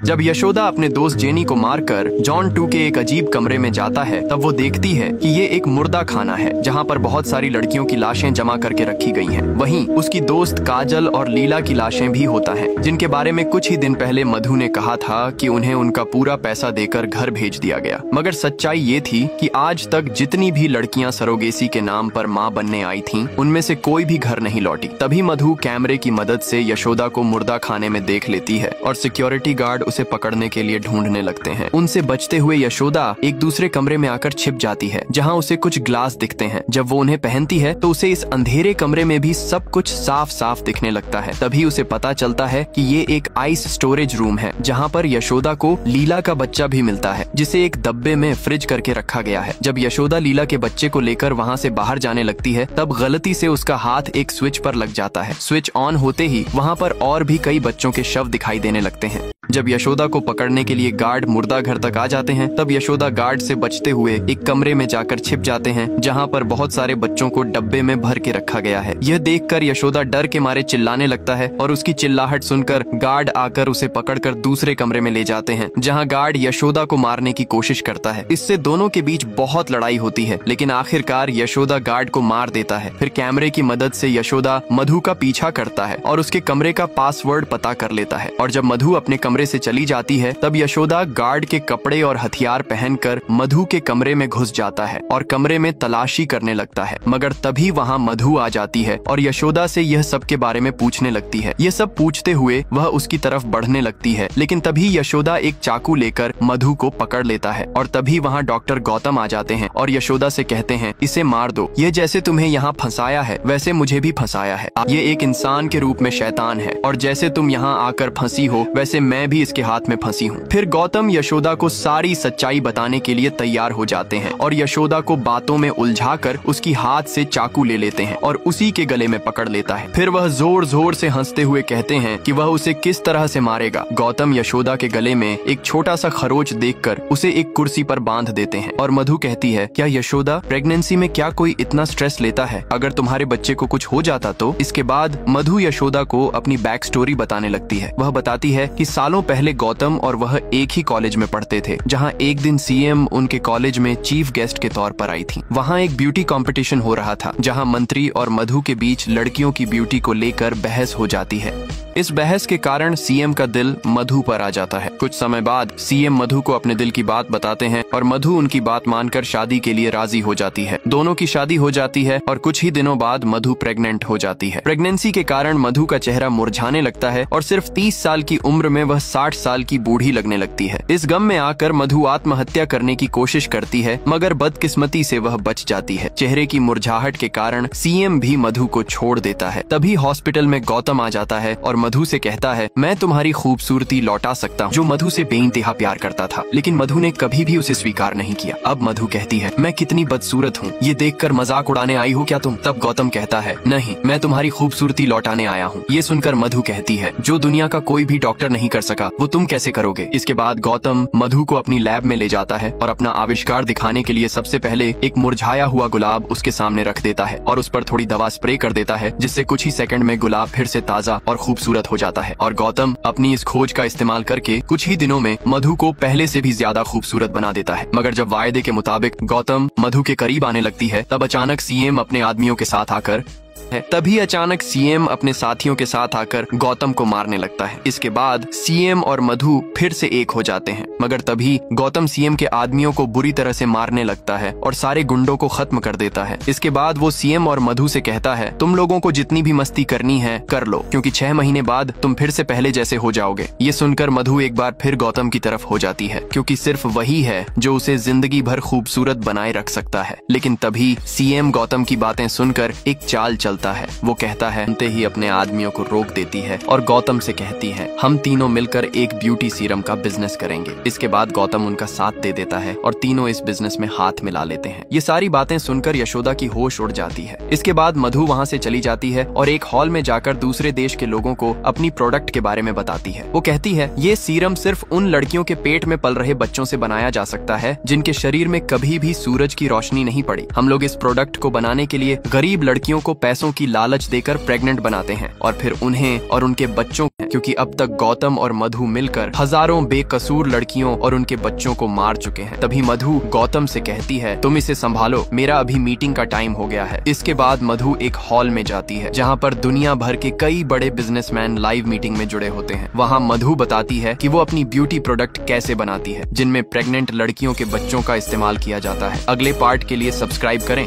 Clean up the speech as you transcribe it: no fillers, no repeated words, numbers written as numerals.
जब यशोदा अपने दोस्त जेनी को मारकर जॉन 2 के एक अजीब कमरे में जाता है तब वो देखती है कि ये एक मुर्दा खाना है जहाँ पर बहुत सारी लड़कियों की लाशें जमा करके रखी गई हैं। वहीं उसकी दोस्त काजल और लीला की लाशें भी होता है, जिनके बारे में कुछ ही दिन पहले मधु ने कहा था कि उन्हें उनका पूरा पैसा देकर घर भेज दिया गया। मगर सच्चाई ये थी कि आज तक जितनी भी लड़कियां सरोगेसी के नाम पर माँ बनने आई थीं, उनमें से कोई भी घर नहीं लौटी। तभी मधु कैमरे की मदद से यशोदा को मुर्दा खाने में देख लेती है और सिक्योरिटी गार्ड उसे पकड़ने के लिए ढूंढने लगते हैं। उनसे बचते हुए यशोदा एक दूसरे कमरे में आकर छिप जाती है, जहां उसे कुछ ग्लास दिखते हैं। जब वो उन्हें पहनती है तो उसे इस अंधेरे कमरे में भी सब कुछ साफ साफ दिखने लगता है। तभी उसे पता चलता है कि ये एक आइस स्टोरेज रूम है, जहां पर यशोदा को लीला का बच्चा भी मिलता है, जिसे एक डब्बे में फ्रिज करके रखा गया है। जब यशोदा लीला के बच्चे को लेकर वहां से बाहर जाने लगती है, तब गलती से उसका हाथ एक स्विच पर लग जाता है। स्विच ऑन होते ही वहां पर और भी कई बच्चों के शव दिखाई देने लगते हैं। जब यशोदा को पकड़ने के लिए गार्ड मुर्दा घर तक आ जाते हैं, तब यशोदा गार्ड से बचते हुए एक कमरे में जाकर छिप जाते हैं, जहां पर बहुत सारे बच्चों को डब्बे में भर के रखा गया है। यह देखकर यशोदा डर के मारे चिल्लाने लगता है और उसकी चिल्लाहट सुनकर गार्ड आकर उसे पकड़कर दूसरे कमरे में ले जाते हैं, जहां गार्ड यशोदा को मारने की कोशिश करता है। इससे दोनों के बीच बहुत लड़ाई होती है, लेकिन आखिरकार यशोदा गार्ड को मार देता है। फिर कैमरे की मदद से यशोदा मधु का पीछा करता है और उसके कमरे का पासवर्ड पता कर लेता है। और जब मधु अपने कमरे से चली जाती है, तब यशोदा गार्ड के कपड़े और हथियार पहनकर मधु के कमरे में घुस जाता है और कमरे में तलाशी करने लगता है। मगर तभी वहां मधु आ जाती है और यशोदा से यह सब के बारे में पूछने लगती है। यह सब पूछते हुए वह उसकी तरफ बढ़ने लगती है, लेकिन तभी यशोदा एक चाकू लेकर मधु को पकड़ लेता है। और तभी वहां डॉक्टर गौतम आ जाते हैं और यशोदा से कहते हैं, इसे मार दो। ये जैसे तुम्हें यहाँ फंसाया है वैसे मुझे भी फंसाया है। ये एक इंसान के रूप में शैतान है और जैसे तुम यहाँ आकर फंसी हो वैसे मैं भी इसके हाथ में फंसी हूँ। फिर गौतम यशोदा को सारी सच्चाई बताने के लिए तैयार हो जाते हैं और यशोदा को बातों में उलझाकर उसकी हाथ से चाकू ले लेते हैं और उसी के गले में पकड़ लेता है। फिर वह जोर जोर से हंसते हुए कहते हैं कि वह उसे किस तरह से मारेगा। गौतम यशोदा के गले में एक छोटा सा खरोच देखकर उसे एक कुर्सी पर बांध देते हैं और मधु कहती है, क्या यशोदा, प्रेगनेंसी में क्या कोई इतना स्ट्रेस लेता है? अगर तुम्हारे बच्चे को कुछ हो जाता तो? इसके बाद मधु यशोदा को अपनी बैक स्टोरी बताने लगती है। वह बताती है कि सालों पहले गौतम और वह एक ही कॉलेज में पढ़ते थे, जहां एक दिन सीएम उनके कॉलेज में चीफ गेस्ट के तौर पर आई थी। वहां एक ब्यूटी कंपटीशन हो रहा था, जहां मंत्री और मधु के बीच लड़कियों की ब्यूटी को लेकर बहस हो जाती है। इस बहस के कारण सीएम का दिल मधु पर आ जाता है। कुछ समय बाद सीएम मधु को अपने दिल की बात बताते हैं और मधु उनकी बात मानकर शादी के लिए राजी हो जाती है। दोनों की शादी हो जाती है और कुछ ही दिनों बाद मधु प्रेग्नेंट हो जाती है। प्रेगनेंसी के कारण मधु का चेहरा मुरझाने लगता है और सिर्फ 30 साल की उम्र में वह 60 साल की बूढ़ी लगने लगती है। इस गम में आकर मधु आत्महत्या करने की कोशिश करती है, मगर बदकिस्मती से वह बच जाती है। चेहरे की मुरझाहट के कारण सीएम भी मधु को छोड़ देता है। तभी हॉस्पिटल में गौतम आ जाता है और मधु से कहता है, मैं तुम्हारी खूबसूरती लौटा सकता हूँ। जो मधु से बेइंतहा प्यार करता था, लेकिन मधु ने कभी भी उसे स्वीकार नहीं किया। अब मधु कहती है, मैं कितनी बदसूरत हूँ, ये देखकर मजाक उड़ाने आई हो क्या तुम? तब गौतम कहता है, नहीं, मैं तुम्हारी खूबसूरती लौटाने आया हूँ। ये सुनकर मधु कहती है, जो दुनिया का कोई भी डॉक्टर नहीं कर सका वो तुम कैसे करोगे? इसके बाद गौतम मधु को अपनी लैब में ले जाता है और अपना आविष्कार दिखाने के लिए सबसे पहले एक मुरझाया हुआ गुलाब उसके सामने रख देता है और उस पर थोड़ी दवा स्प्रे कर देता है, जिससे कुछ ही सेकंड में गुलाब फिर से ताजा और खूबसूरत हो जाता है। और गौतम अपनी इस खोज का इस्तेमाल करके कुछ ही दिनों में मधु को पहले से भी ज्यादा खूबसूरत बना देता है। मगर जब वायदे के मुताबिक गौतम मधु के करीब आने लगती है, तब अचानक सीएम अपने आदमियों के साथ आकर तभी अचानक सीएम अपने साथियों के साथ आकर गौतम को मारने लगता है। इसके बाद सीएम और मधु फिर से एक हो जाते हैं, मगर तभी गौतम सीएम के आदमियों को बुरी तरह से मारने लगता है और सारे गुंडों को खत्म कर देता है। इसके बाद वो सीएम और मधु से कहता है, तुम लोगों को जितनी भी मस्ती करनी है कर लो, क्योंकि 6 महीने बाद तुम फिर से पहले जैसे हो जाओगे। ये सुनकर मधु एक बार फिर गौतम की तरफ हो जाती है, क्योंकि सिर्फ वही है जो उसे जिंदगी भर खूबसूरत बनाए रख सकता है। लेकिन तभी सीएम गौतम की बातें सुनकर एक चाल चलता है। वो कहता है, अंते ही अपने आदमियों को रोक देती है और गौतम से कहती है, हम तीनों मिलकर एक ब्यूटी सीरम का बिजनेस करेंगे। इसके बाद गौतम उनका साथ दे देता है और तीनों इस बिजनेस में हाथ मिला लेते हैं। ये सारी बातें सुनकर यशोदा की होश उड़ जाती है। इसके बाद मधु वहाँ से चली जाती है और एक हॉल में जाकर दूसरे देश के लोगों को अपनी प्रोडक्ट के बारे में बताती है। वो कहती है, ये सीरम सिर्फ उन लड़कियों के पेट में पल रहे बच्चों से बनाया जा सकता है जिनके शरीर में कभी भी सूरज की रोशनी नहीं पड़ी। हम लोग इस प्रोडक्ट को बनाने के लिए गरीब लड़कियों को पैसों की लालच देकर प्रेग्नेंट बनाते हैं और फिर उन्हें और उनके बच्चों, क्योंकि अब तक गौतम और मधु मिलकर हजारों बेकसूर लड़कियों और उनके बच्चों को मार चुके हैं। तभी मधु गौतम से कहती है, तुम इसे संभालो, मेरा अभी मीटिंग का टाइम हो गया है। इसके बाद मधु एक हॉल में जाती है जहाँ पर दुनिया भर के कई बड़े बिजनेसमैन लाइव मीटिंग में जुड़े होते हैं। वहाँ मधु बताती है कि वो अपनी ब्यूटी प्रोडक्ट कैसे बनाती है जिनमें प्रेग्नेंट लड़कियों के बच्चों का इस्तेमाल किया जाता है। अगले पार्ट के लिए सब्सक्राइब करें।